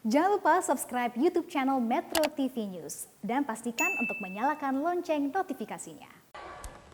Jangan lupa subscribe YouTube channel Metro TV News dan pastikan untuk menyalakan lonceng notifikasinya.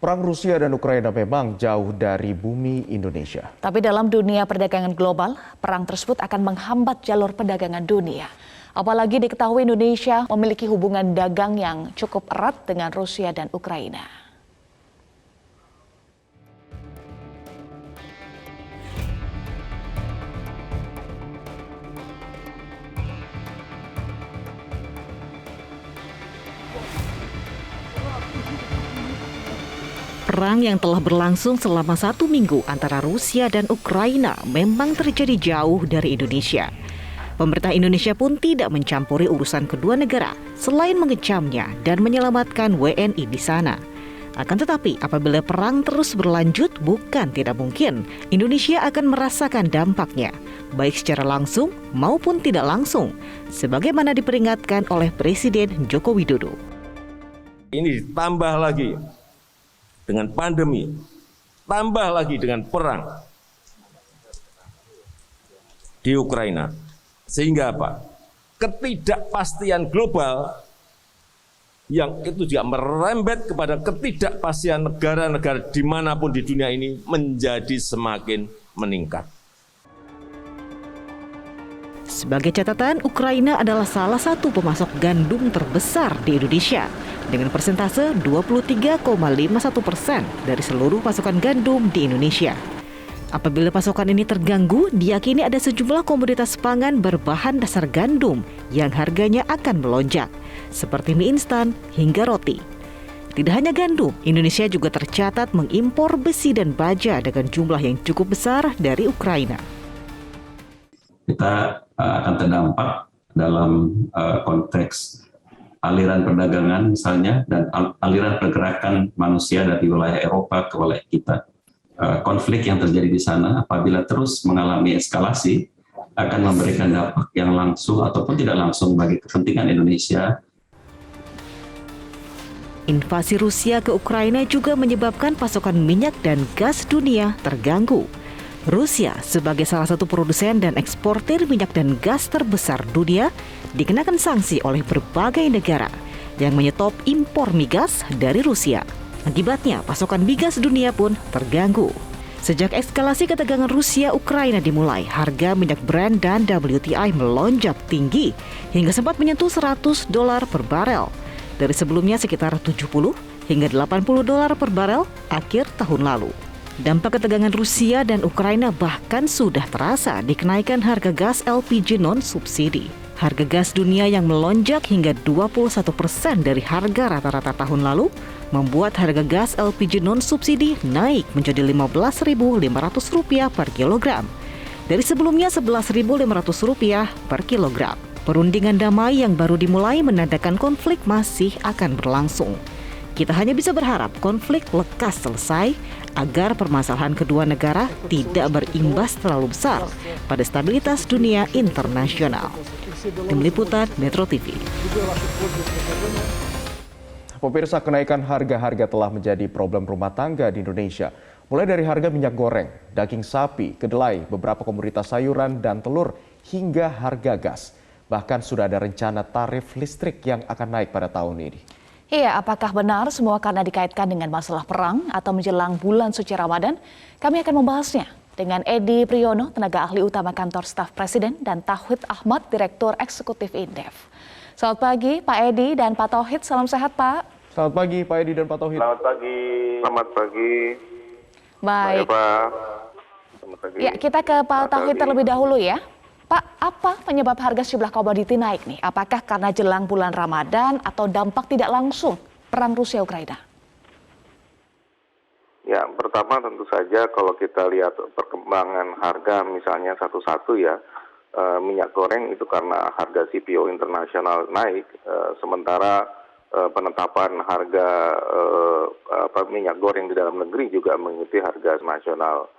Perang Rusia dan Ukraina memang jauh dari bumi Indonesia. Tapi dalam dunia perdagangan global, perang tersebut akan menghambat jalur perdagangan dunia. Apalagi diketahui Indonesia memiliki hubungan dagang yang cukup erat dengan Rusia dan Ukraina. Perang yang telah berlangsung selama 1 minggu antara Rusia dan Ukraina memang terjadi jauh dari Indonesia. Pemerintah Indonesia pun tidak mencampuri urusan kedua negara selain mengecamnya dan menyelamatkan WNI di sana. Akan tetapi apabila perang terus berlanjut, bukan tidak mungkin Indonesia akan merasakan dampaknya, baik secara langsung maupun tidak langsung, sebagaimana diperingatkan oleh Presiden Joko Widodo. Ini ditambah lagi dengan pandemi, tambah lagi dengan perang di Ukraina. Sehingga apa? Ketidakpastian global yang itu juga merembet kepada ketidakpastian negara-negara dimanapun di dunia ini menjadi semakin meningkat. Sebagai catatan, Ukraina adalah salah satu pemasok gandum terbesar di Indonesia dengan persentase 23,51% dari seluruh pasokan gandum di Indonesia. Apabila pasokan ini terganggu, diyakini ada sejumlah komoditas pangan berbahan dasar gandum yang harganya akan melonjak, seperti mie instan hingga roti. Tidak hanya gandum, Indonesia juga tercatat mengimpor besi dan baja dengan jumlah yang cukup besar dari Ukraina. Kita akan terdampak dalam konteks aliran perdagangan misalnya dan aliran pergerakan manusia dari wilayah Eropa ke wilayah kita. Konflik yang terjadi di sana apabila terus mengalami eskalasi akan memberikan dampak yang langsung ataupun tidak langsung bagi kepentingan Indonesia. Invasi Rusia ke Ukraina juga menyebabkan pasokan minyak dan gas dunia terganggu. Rusia sebagai salah satu produsen dan eksportir minyak dan gas terbesar dunia dikenakan sanksi oleh berbagai negara yang menyetop impor migas dari Rusia. Akibatnya, pasokan migas dunia pun terganggu. Sejak eskalasi ketegangan Rusia-Ukraina dimulai, harga minyak Brent dan WTI melonjak tinggi hingga sempat menyentuh $100 per barel. Dari sebelumnya sekitar $70 hingga $80 per barel akhir tahun lalu. Dampak ketegangan Rusia dan Ukraina bahkan sudah terasa di kenaikan harga gas LPG non-subsidi. Harga gas dunia yang melonjak hingga 21% dari harga rata-rata tahun lalu membuat harga gas LPG non-subsidi naik menjadi Rp15.500 per kilogram. Dari sebelumnya Rp11.500 per kilogram. Perundingan damai yang baru dimulai menandakan konflik masih akan berlangsung. Kita hanya bisa berharap konflik lekas selesai agar permasalahan kedua negara tidak berimbas terlalu besar pada stabilitas dunia internasional. Tim Liputan Metro TV. Pemirsa, kenaikan harga-harga telah menjadi problem rumah tangga di Indonesia. Mulai dari harga minyak goreng, daging sapi, kedelai, beberapa komoditas sayuran dan telur, hingga harga gas. Bahkan sudah ada rencana tarif listrik yang akan naik pada tahun ini. Iya, apakah benar semua karena dikaitkan dengan masalah perang atau menjelang bulan suci Ramadan? Kami akan membahasnya dengan Edi Priyono, tenaga ahli utama kantor staf Presiden, dan Tauhid Ahmad, Direktur Eksekutif Indef. Selamat pagi Pak Edi dan Pak Tauhid, salam sehat Pak. Selamat pagi Pak Edi dan Pak Tauhid. Selamat pagi. Selamat pagi. Baik. Selamat pagi. Ya, kita ke Pak Tauhid terlebih dahulu ya. Pak, apa penyebab harga sejumlah komoditi naik nih? Apakah karena jelang bulan Ramadan atau dampak tidak langsung perang Rusia-Ukraina? Ya, pertama tentu saja kalau kita lihat perkembangan harga misalnya satu-satu ya, minyak goreng itu karena harga CPO internasional naik, sementara penetapan harga minyak goreng di dalam negeri juga mengikuti harga nasional.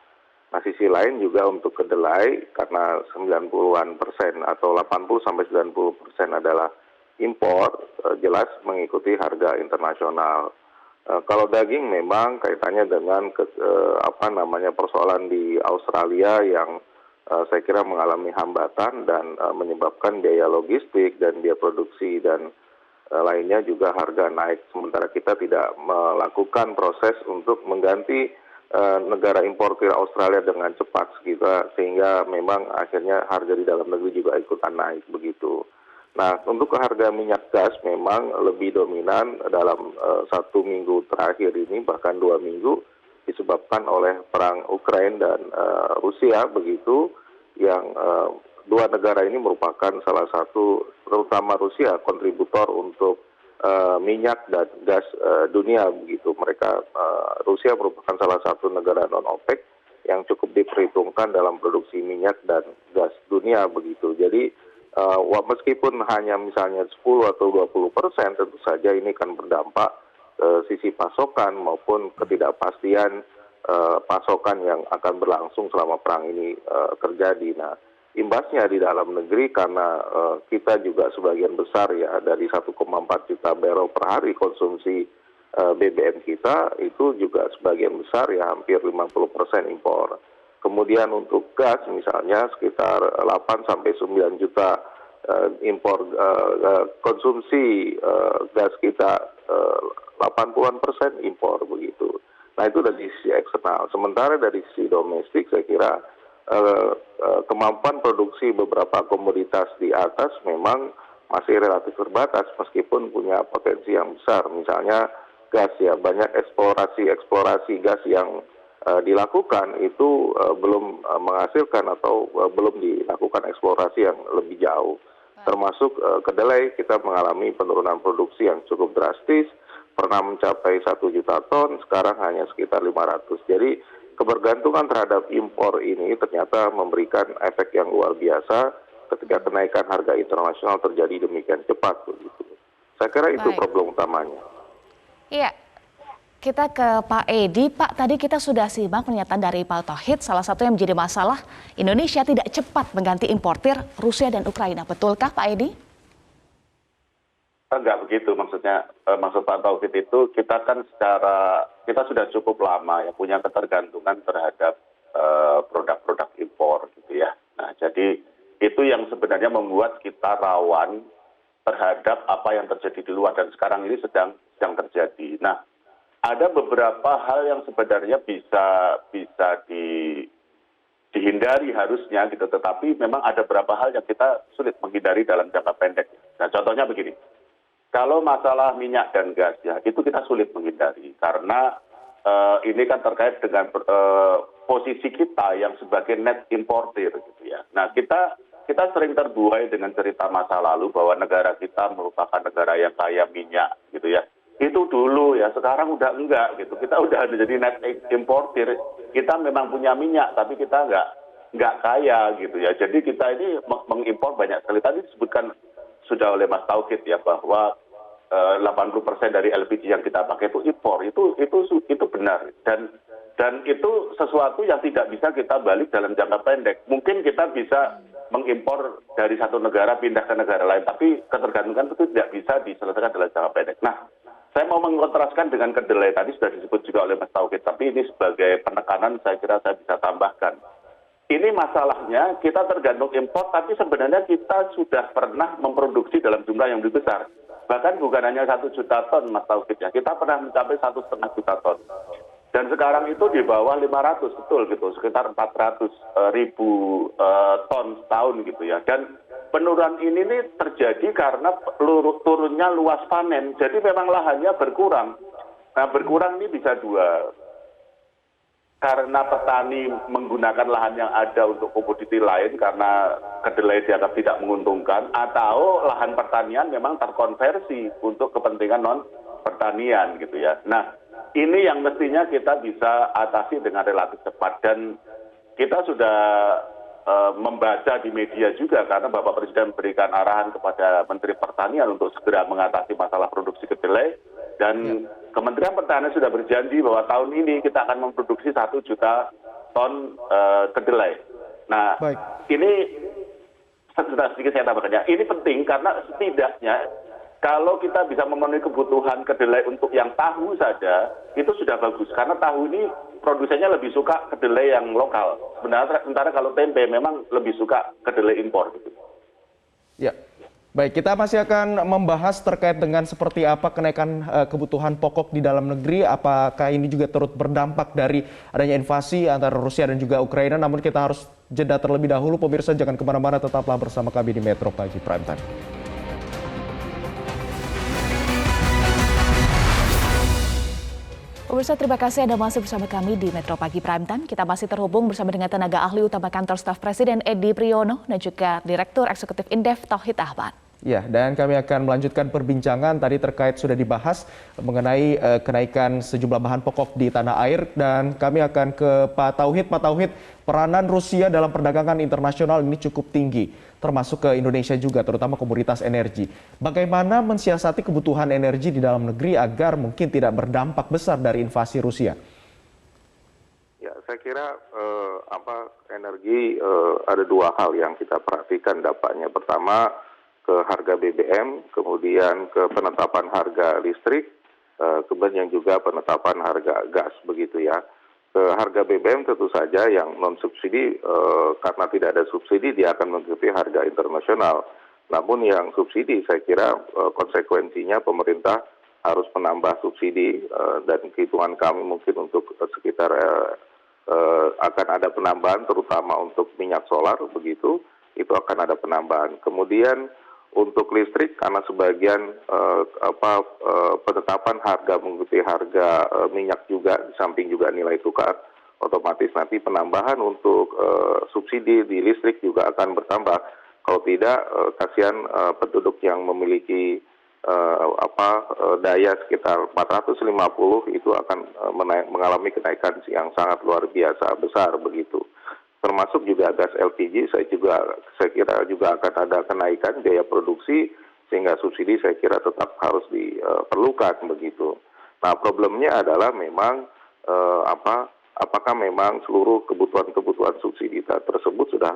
Nah, sisi lain juga untuk kedelai karena 90% atau 80-90% adalah impor, jelas mengikuti harga internasional. Kalau daging memang kaitannya dengan persoalan di Australia yang saya kira mengalami hambatan dan menyebabkan biaya logistik dan biaya produksi dan lainnya juga harga naik. Sementara kita tidak melakukan proses untuk mengganti negara importir Australia dengan cepat sehingga memang akhirnya harga di dalam negeri juga ikutan naik begitu. Nah, untuk harga minyak gas memang lebih dominan dalam 1 minggu terakhir ini, bahkan 2 minggu, disebabkan oleh perang Ukraina dan Rusia begitu, yang dua negara ini merupakan salah satu, terutama Rusia, kontributor untuk minyak dan gas dunia begitu. Rusia merupakan salah satu negara non OPEC yang cukup diperhitungkan dalam produksi minyak dan gas dunia begitu. Jadi meskipun hanya misalnya 10 atau 20%, tentu saja ini akan berdampak sisi pasokan maupun ketidakpastian pasokan yang akan berlangsung selama perang ini terjadi. Nah, imbasnya di dalam negeri karena kita juga sebagian besar ya dari 1,4 juta barrel per hari konsumsi BBM kita itu juga sebagian besar ya hampir 50% impor. Kemudian untuk gas misalnya sekitar 8 sampai 9 juta impor konsumsi gas kita 80% impor begitu. Nah itu dari sisi eksternal. Sementara dari sisi domestik saya kira kemampuan produksi beberapa komoditas di atas memang masih relatif terbatas meskipun punya potensi yang besar. Misalnya gas ya, banyak eksplorasi gas yang dilakukan itu belum menghasilkan atau belum dilakukan eksplorasi yang lebih jauh. Termasuk kedelai kita mengalami penurunan produksi yang cukup drastis, pernah mencapai 1 juta ton, sekarang hanya sekitar 500. Jadi kebergantungan terhadap impor ini ternyata memberikan efek yang luar biasa ketika kenaikan harga internasional terjadi demikian cepat begitu. Saya kira itu problem utamanya. Iya, kita ke Pak Edi. Pak, tadi kita sudah simak pernyataan dari Pak Tauhid, salah satu yang menjadi masalah Indonesia tidak cepat mengganti importir Rusia dan Ukraina. Betulkah Pak Edi? Enggak begitu maksudnya. Maksud Pak Tauhid itu kita sudah cukup lama ya punya ketergantungan terhadap produk-produk impor gitu ya. Nah, jadi itu yang sebenarnya membuat kita rawan terhadap apa yang terjadi di luar dan sekarang ini sedang terjadi. Nah, ada beberapa hal yang sebenarnya bisa dihindari harusnya gitu, tetapi memang ada beberapa hal yang kita sulit menghindari dalam jangka pendek. Nah, contohnya begini. Kalau masalah minyak dan gas ya, itu kita sulit menghindari karena ini kan terkait dengan posisi kita yang sebagai net importer gitu ya. Nah, kita sering terbuai dengan cerita masa lalu bahwa negara kita merupakan negara yang kaya minyak gitu ya. Itu dulu ya, sekarang udah enggak gitu. Kita udah jadi net importer. Kita memang punya minyak tapi kita enggak kaya gitu ya. Jadi kita ini mengimpor banyak sekali. Tadi disebutkan sudah oleh Mas Tauhid ya bahwa 80% dari LPG yang kita pakai itu impor. Itu benar dan itu sesuatu yang tidak bisa kita balik dalam jangka pendek. Mungkin kita bisa mengimpor dari satu negara pindah ke negara lain, tapi ketergantungan itu tidak bisa diselesaikan dalam jangka pendek. Nah, saya mau mengkontraskan dengan kedelai tadi sudah disebut juga oleh Mas Tauhid, tapi ini sebagai penekanan saya kira saya bisa tambahkan. Ini masalahnya kita tergantung impor, tapi sebenarnya kita sudah pernah memproduksi dalam jumlah yang lebih besar. Bahkan bukan hanya 1 juta ton, Mas Tauhid ya. Kita pernah mencapai 1,5 juta ton. Dan sekarang itu di bawah 500, betul gitu, sekitar 400 ribu ton setahun gitu ya. Dan penurunan ini nih terjadi karena turunnya luas panen. Jadi memang lahannya berkurang. Nah, berkurang ini bisa dua. Karena petani menggunakan lahan yang ada untuk komoditi lain karena kedelai dianggap tidak menguntungkan, atau lahan pertanian memang terkonversi untuk kepentingan non pertanian gitu ya. Nah, ini yang mestinya kita bisa atasi dengan relatif cepat dan kita sudah membaca di media juga karena Bapak Presiden memberikan arahan kepada Menteri Pertanian untuk segera mengatasi masalah produksi kedelai dan Kementerian Pertanian sudah berjanji bahwa tahun ini kita akan memproduksi 1 juta ton kedelai. Nah, ini sedikit saya tambahkannya. Ini penting karena setidaknya kalau kita bisa memenuhi kebutuhan kedelai untuk yang tahu saja, itu sudah bagus. Karena tahu ini produsennya lebih suka kedelai yang lokal. Sementara kalau tempe memang lebih suka kedelai impor. Gitu. Ya, baik, kita masih akan membahas terkait dengan seperti apa kenaikan kebutuhan pokok di dalam negeri. Apakah ini juga turut berdampak dari adanya invasi antara Rusia dan juga Ukraina. Namun kita harus jeda terlebih dahulu. Pemirsa jangan kemana-mana, tetaplah bersama kami di Metro Pagi Prime Time. Pemirsa, terima kasih Anda masih bersama kami di Metro Pagi Prime Time. Kita masih terhubung bersama dengan tenaga ahli utama kantor staf Presiden Edi Priyono dan juga Direktur Eksekutif Indef Tauhid Ahmad. Ya, dan kami akan melanjutkan perbincangan tadi terkait sudah dibahas mengenai kenaikan sejumlah bahan pokok di tanah air, dan kami akan ke Pak Tauhid. Pak Tauhid, peranan Rusia dalam perdagangan internasional ini cukup tinggi, termasuk ke Indonesia juga, terutama komoditas energi. Bagaimana mensiasati kebutuhan energi di dalam negeri agar mungkin tidak berdampak besar dari invasi Rusia? Ya, saya kira energi ada dua hal yang kita perhatikan dampaknya. Pertama, ke harga BBM, kemudian ke penetapan harga listrik, kemudian juga penetapan harga gas, begitu ya. Ke harga BBM tentu saja yang non subsidi, karena tidak ada subsidi dia akan mengikuti harga internasional. Namun yang subsidi saya kira konsekuensinya pemerintah harus menambah subsidi, dan hitungan kami mungkin untuk sekitar akan ada penambahan, terutama untuk minyak solar, begitu itu akan ada penambahan. Kemudian untuk listrik, karena sebagian penetapan harga mengikuti harga minyak juga, di samping juga nilai tukar, otomatis nanti penambahan untuk subsidi di listrik juga akan bertambah. Kalau tidak, kasihan penduduk yang memiliki daya sekitar 450 itu akan mengalami kenaikan yang sangat luar biasa besar, begitu. Termasuk juga gas LPG, saya kira juga akan ada kenaikan biaya produksi, sehingga subsidi saya kira tetap harus diperlukan, begitu. Nah, problemnya adalah memang apakah memang seluruh kebutuhan subsidi tersebut sudah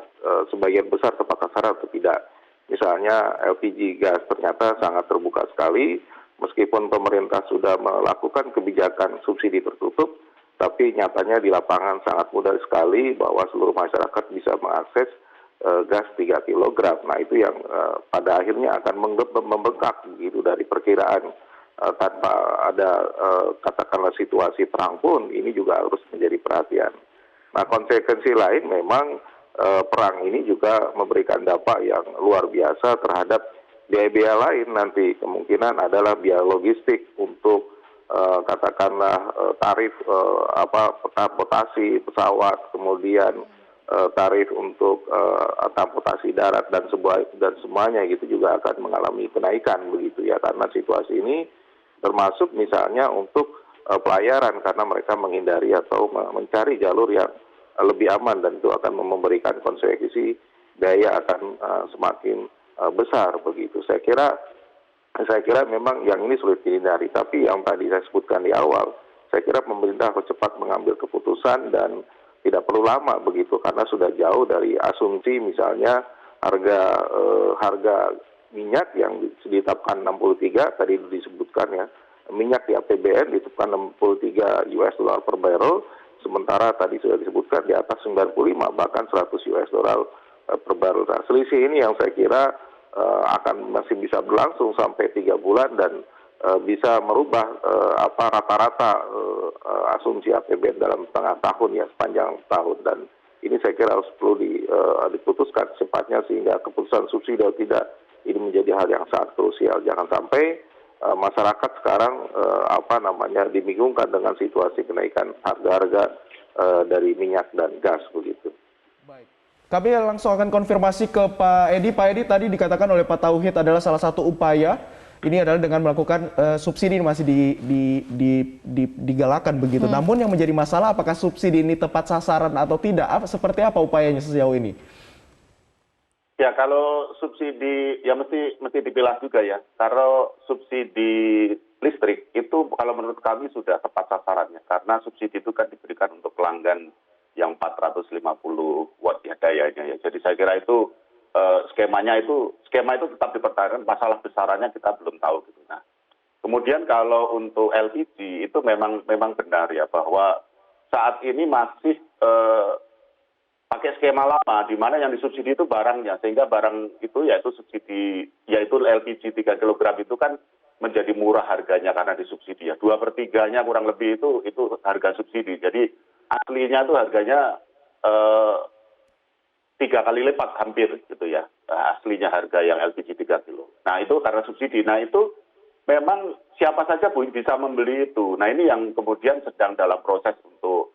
sebagian besar tepat sasaran atau tidak. Misalnya LPG gas ternyata sangat terbuka sekali, meskipun pemerintah sudah melakukan kebijakan subsidi tertutup, tapi nyatanya di lapangan sangat mudah sekali bahwa seluruh masyarakat bisa mengakses gas 3 kg. Nah, itu yang pada akhirnya akan membengkak gitu dari perkiraan, tanpa ada katakanlah situasi perang pun ini juga harus menjadi perhatian. Nah, konsekuensi lain memang perang ini juga memberikan dampak yang luar biasa terhadap biaya-biaya lain. Nanti kemungkinan adalah biaya logistik untuk katakanlah tarif transportasi pesawat, kemudian tarif untuk transportasi darat dan semuanya gitu juga akan mengalami kenaikan, begitu ya, karena situasi ini termasuk misalnya untuk pelayaran, karena mereka menghindari atau mencari jalur yang lebih aman, dan itu akan memberikan konsekuensi biaya akan semakin besar, begitu. Saya kira memang yang ini sulit dihindari, tapi yang tadi saya sebutkan di awal, saya kira pemerintah harus cepat mengambil keputusan dan tidak perlu lama, begitu, karena sudah jauh dari asumsi misalnya harga minyak yang ditetapkan 63 tadi disebutkan ya, minyak di APBN ditetapkan $63 per barrel, sementara tadi sudah disebutkan di atas 95 bahkan $100 per barrel. Nah, selisih ini yang saya kira akan masih bisa berlangsung sampai 3 bulan dan bisa merubah rata-rata asumsi APBN dalam setengah tahun ya, sepanjang tahun, dan ini saya kira harus perlu diputuskan secepatnya sehingga keputusan subsidi atau tidak ini menjadi hal yang sangat krusial. Jangan sampai masyarakat sekarang dibingungkan dengan situasi kenaikan harga-harga dari minyak dan gas, begitu. Baik. Kami langsung akan konfirmasi ke Pak Edi. Pak Edi, tadi dikatakan oleh Pak Tauhid adalah salah satu upaya ini adalah dengan melakukan subsidi masih digalakan begitu. Namun yang menjadi masalah apakah subsidi ini tepat sasaran atau tidak? Seperti apa upayanya sejauh ini? Ya, kalau subsidi ya mesti dipilah juga ya. Kalau subsidi listrik itu kalau menurut kami sudah tepat sasarannya, karena subsidi itu kan diberikan untuk pelanggan yang 450 watt ya dayanya ya. Jadi saya kira itu skema itu tetap dipertahankan, masalah besarannya kita belum tahu gitu. Nah, kemudian kalau untuk LPG itu memang benar ya bahwa saat ini masih pakai skema lama, di mana yang disubsidi itu barangnya, sehingga barang itu yaitu subsidi, yaitu LPG 3 kg itu kan menjadi murah harganya karena disubsidi ya. 2/3-nya kurang lebih itu harga subsidi. Jadi aslinya itu harganya 3 kali lipat hampir gitu ya, aslinya harga yang LPG 3 kilo. Nah itu karena subsidi. Nah itu memang siapa saja bisa membeli itu. Nah ini yang kemudian sedang dalam proses untuk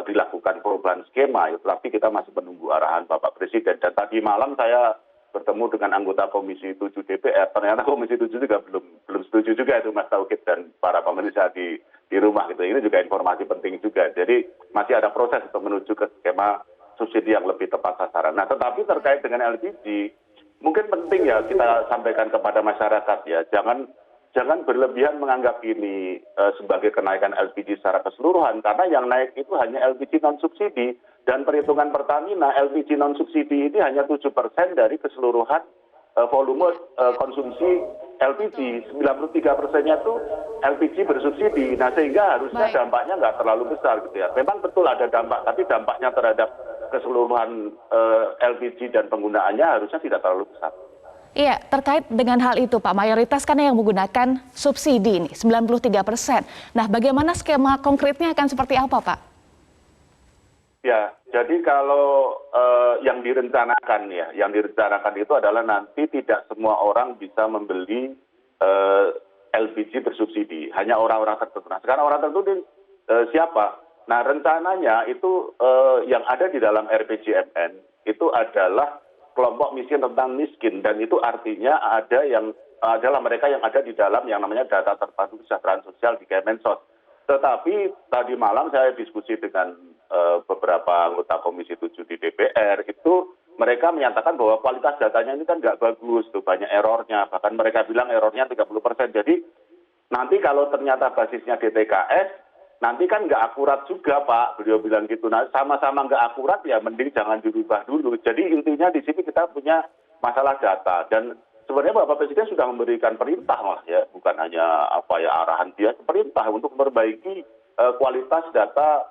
dilakukan perubahan skema, tapi kita masih menunggu arahan Bapak Presiden. Dan tadi malam saya bertemu dengan anggota Komisi 7 DPR, ternyata Komisi 7 juga belum setuju juga itu Mas Tauhid dan para pemerintah di rumah gitu. Ini juga informasi penting juga. Jadi masih ada proses untuk menuju ke skema subsidi yang lebih tepat sasaran. Nah tetapi terkait dengan LPG, mungkin penting ya kita sampaikan kepada masyarakat ya, jangan berlebihan menganggap ini sebagai kenaikan LPG secara keseluruhan, karena yang naik itu hanya LPG non-subsidi, dan perhitungan Pertamina LPG non-subsidi ini hanya 7% dari keseluruhan volume konsumsi LPG, 93%-nya itu LPG bersubsidi. Nah sehingga harusnya dampaknya nggak terlalu besar gitu ya. Memang betul ada dampak, tapi dampaknya terhadap keseluruhan LPG dan penggunaannya harusnya tidak terlalu besar. Iya, terkait dengan hal itu Pak, mayoritas kan yang menggunakan subsidi ini, 93%. Nah, bagaimana skema konkretnya akan seperti apa Pak? Ya, jadi kalau yang direncanakan itu adalah nanti tidak semua orang bisa membeli LPG bersubsidi, hanya orang-orang tertentu. Nah, sekarang orang tertentu siapa? Nah, rencananya itu yang ada di dalam RPJMN itu adalah kelompok miskin tentang miskin, dan itu artinya adalah mereka yang ada di dalam yang namanya data terpadu kesejahteraan sosial di Kemensos. Tetapi tadi malam saya diskusi dengan beberapa anggota Komisi 7 di DPR, itu mereka menyatakan bahwa kualitas datanya ini kan nggak bagus, tuh banyak errornya, bahkan mereka bilang errornya 30%. Jadi nanti kalau ternyata basisnya DTKS, nanti kan nggak akurat juga Pak, beliau bilang gitu. Nah sama-sama nggak akurat ya mending jangan dirubah dulu. Jadi intinya di sini kita punya masalah data, dan sebenarnya Bapak Presiden sudah memberikan perintah lah ya, bukan hanya arahan dia, perintah untuk memperbaiki kualitas data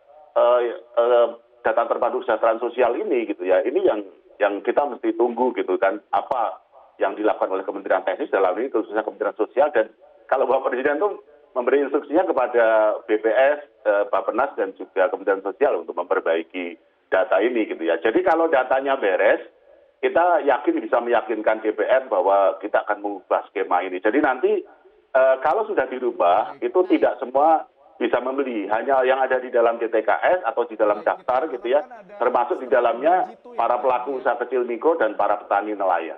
terpadu kesejahteraan sosial ini gitu ya. Ini yang kita mesti tunggu gitu kan, apa yang dilakukan oleh Kementerian Teknis dalam ini khususnya Kementerian Sosial. Dan kalau Bapak Presiden tuh memberi instruksinya kepada BPS, Bappenas dan juga Kementerian Sosial untuk memperbaiki data ini gitu ya. Jadi kalau datanya beres, kita yakin bisa meyakinkan DPR bahwa kita akan mengubah skema ini. Jadi nanti kalau sudah dirubah itu tidak semua bisa membeli, hanya yang ada di dalam DTKS atau di dalam daftar gitu ya, termasuk di dalamnya para pelaku usaha kecil mikro dan para petani nelayan.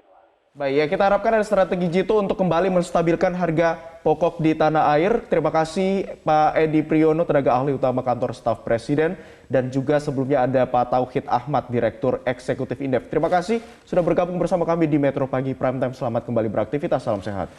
Baik, ya kita harapkan ada strategi jitu untuk kembali menstabilkan harga pokok di tanah air. Terima kasih Pak Edi Priyono, tenaga ahli utama kantor staf Presiden, dan juga sebelumnya ada Pak Tauhid Ahmad, Direktur Eksekutif Indef. Terima kasih sudah bergabung bersama kami di Metro Pagi Prime Time. Selamat kembali beraktivitas, salam sehat.